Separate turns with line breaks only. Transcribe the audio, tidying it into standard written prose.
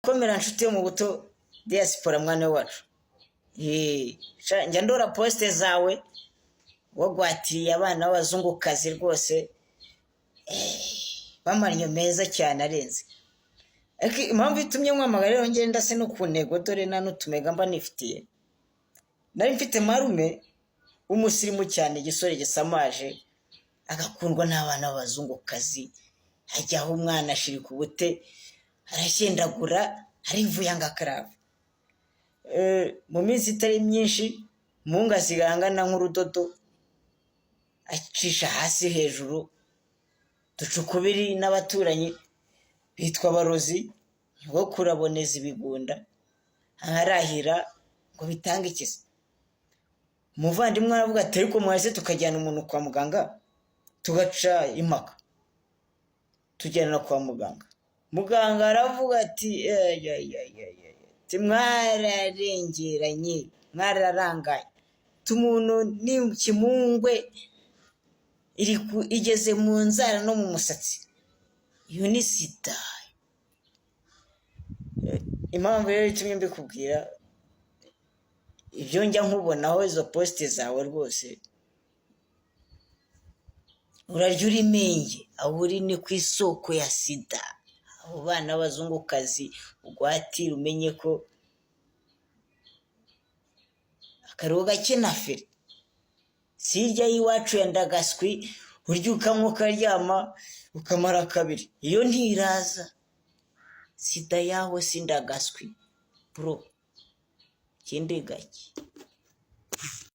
komera nshuti yo mu buto diaspora mwana wacu. Njya ndora poste zawe wagwatiriye abana b'abazungukazi rwose bamaranye meza cyane arenze. Impamvu itumye nkwamagara rero ngenda se no ku ntego dore na n'utumega mba nifitiye. Nari mfite marume w'umusirimu cyane, igisore gisamaje agakundwa n'abana b'abazungukazi, hajyaho umwana ashirika ubute arashyendagura arivuye ngakaraba. Mu minsi itari myinshi mungu asigangana nk'urudodo acisha hasi hejuru, ducukubiri n'abaturanyi bitwa abarozi ngo kuraboneza ibigunda arahira ngo bitanga ikiza. Umuvandimwe aravuga ati ariko mwahise tukajyana umuntu kwa muganga, tugaca impaka tujyana kwa muganga. Muganga aravuga ati mwararengeranye mwararangaye, tumuntu ni kimungwe igeze mu nzara no mu musatsi, iyo ni sida. Impamvu rero itumye mbikubwira ibyo njya nkubonaho izo poste zawe rwose urarya uri menge, aho uri ni ku isoko ya sida. Abo bana b'abazungukazi ugwatira umenye ko akaruhu gake na feri si hirya y'iwacu ya Ndagaswi urya ukanywa ukaryama ukamara kabiri, iyo ntiraza. Sida yaho si Ndagaswi bro, kindi gake.